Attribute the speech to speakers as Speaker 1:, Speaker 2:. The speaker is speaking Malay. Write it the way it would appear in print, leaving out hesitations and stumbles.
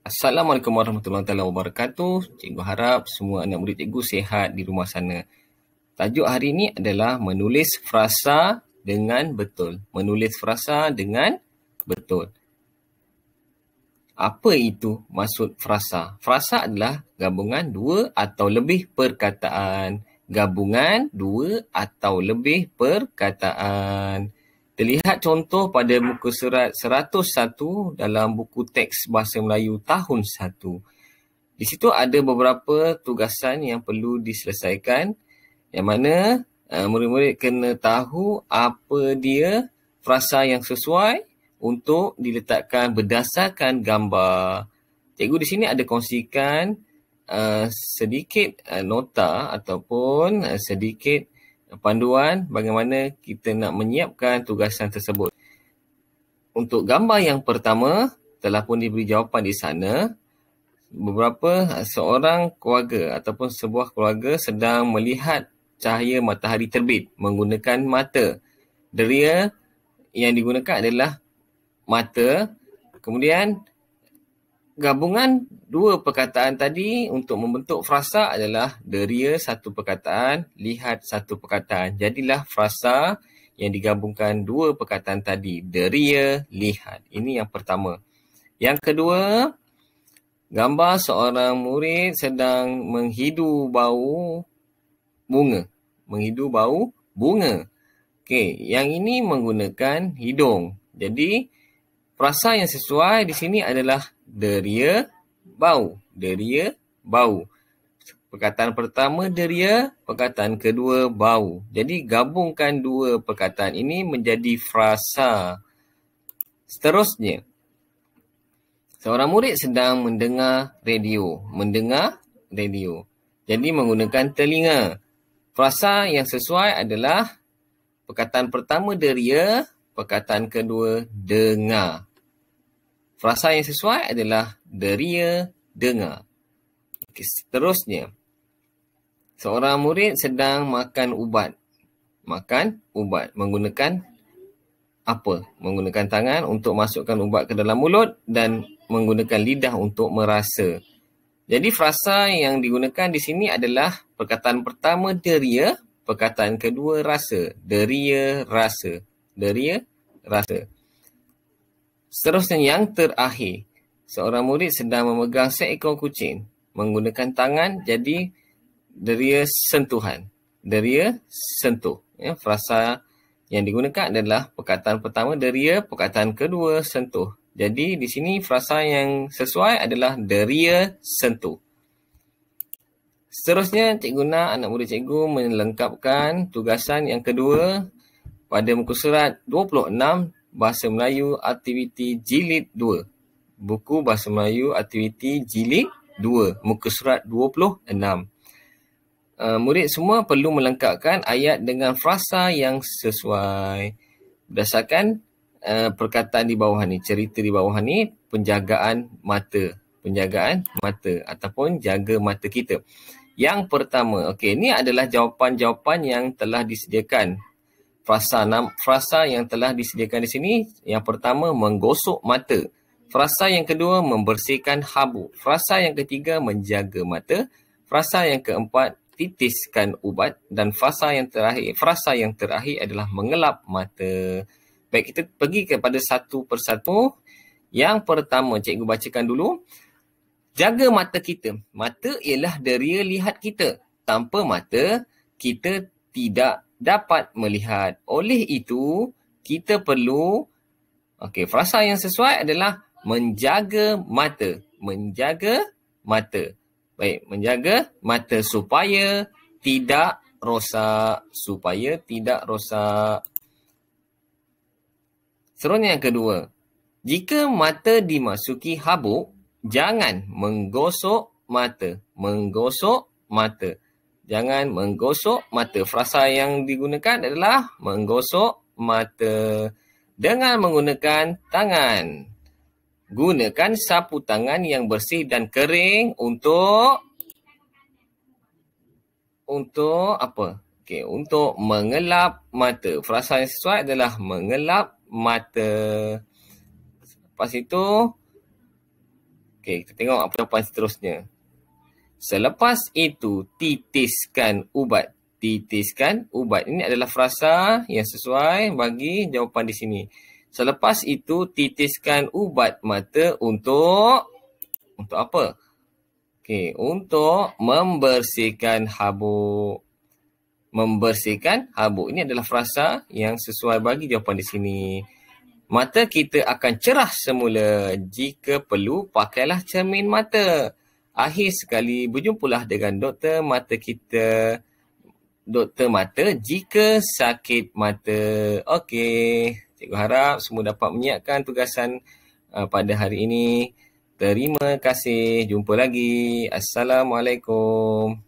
Speaker 1: Assalamualaikum warahmatullahi wabarakatuh. Cikgu harap semua anak murid cikgu sihat di rumah sana. Tajuk hari ini adalah menulis frasa dengan betul. Menulis frasa dengan betul. Apa itu maksud frasa? Frasa adalah gabungan dua atau lebih perkataan. Gabungan dua atau lebih perkataan. Terlihat contoh pada muka surat 101 dalam buku teks Bahasa Melayu tahun 1. Di situ ada beberapa tugasan yang perlu diselesaikan, yang mana murid-murid kena tahu apa dia frasa yang sesuai untuk diletakkan berdasarkan gambar. Cikgu di sini ada kongsikan sedikit nota ataupun sedikit panduan bagaimana kita nak menyiapkan tugasan tersebut. Untuk gambar yang pertama, telah pun diberi jawapan di sana. Seorang keluarga ataupun sebuah keluarga sedang melihat cahaya matahari terbit menggunakan mata. Deria yang digunakan adalah mata. Kemudian gabungan dua perkataan tadi untuk membentuk frasa adalah deria satu perkataan, lihat satu perkataan. Jadilah frasa yang digabungkan dua perkataan tadi, deria, lihat. Ini yang pertama. Yang kedua, gambar seorang murid sedang menghidu bau bunga. Menghidu bau bunga. Okey, yang ini menggunakan hidung. Jadi, frasa yang sesuai di sini adalah deria bau. Deria bau. Perkataan pertama deria, perkataan kedua bau. Jadi gabungkan dua perkataan ini menjadi frasa. Seterusnya, seorang murid sedang mendengar radio. Mendengar radio. Jadi menggunakan telinga. Frasa yang sesuai adalah perkataan pertama deria, perkataan kedua dengar. Frasa yang sesuai adalah deria, dengar. Seterusnya, seorang murid sedang makan ubat. Makan ubat menggunakan apa? Menggunakan tangan untuk masukkan ubat ke dalam mulut dan menggunakan lidah untuk merasa. Jadi frasa yang digunakan di sini adalah perkataan pertama deria, perkataan kedua rasa. Deria, rasa. Deria, rasa. Seterusnya yang terakhir, seorang murid sedang memegang seekor kucing menggunakan tangan, jadi deria sentuhan. Deria sentuh. Ya, frasa yang digunakan adalah perkataan pertama deria, perkataan kedua sentuh. Jadi di sini frasa yang sesuai adalah deria sentuh. Seterusnya, cikgu nak anak murid cikgu melengkapkan tugasan yang kedua pada muka surat 26 Bahasa Melayu Aktiviti Jilid 2. Buku Bahasa Melayu Aktiviti Jilid 2, muka surat 26. Murid semua perlu melengkapkan ayat dengan frasa yang sesuai. Berdasarkan perkataan di bawah ni, cerita di bawah ni, penjagaan mata. Penjagaan mata ataupun jaga mata kita. Yang pertama, okey, ini adalah jawapan-jawapan yang telah disediakan. Frasa yang telah disediakan di sini, yang pertama menggosok mata. Frasa yang kedua membersihkan habuk. Frasa yang ketiga menjaga mata. Frasa yang keempat titiskan ubat dan frasa yang terakhir adalah mengelap mata. Baik, kita pergi kepada satu persatu. Yang pertama, cikgu bacakan dulu. Jaga mata kita. Mata ialah deria lihat kita. Tanpa mata, kita tidak dapat melihat. Oleh itu, kita perlu, frasa yang sesuai adalah menjaga mata. Menjaga mata. Baik, menjaga mata supaya tidak rosak. Supaya tidak rosak. Seterusnya yang kedua. Jika mata dimasuki habuk, jangan menggosok mata. Menggosok mata. Jangan menggosok mata. Frasa yang digunakan adalah menggosok mata dengan menggunakan tangan. Gunakan sapu tangan yang bersih dan kering untuk apa? Okey, untuk mengelap mata. Frasa yang sesuai adalah mengelap mata. Lepas itu, Okey, kita tengok apa jawapan seterusnya. Selepas itu, titiskan ubat. Titiskan ubat. Ini adalah frasa yang sesuai bagi jawapan di sini. Selepas itu, titiskan ubat mata untuk apa? Okey, untuk membersihkan habuk. Membersihkan habuk. Ini adalah frasa yang sesuai bagi jawapan di sini. Mata kita akan cerah semula. Jika perlu, pakailah cermin mata. Akhir sekali, berjumpalah dengan doktor mata kita. Doktor mata jika sakit mata. Okey. Cikgu harap semua dapat menyiapkan tugasan pada hari ini. Terima kasih. Jumpa lagi. Assalamualaikum.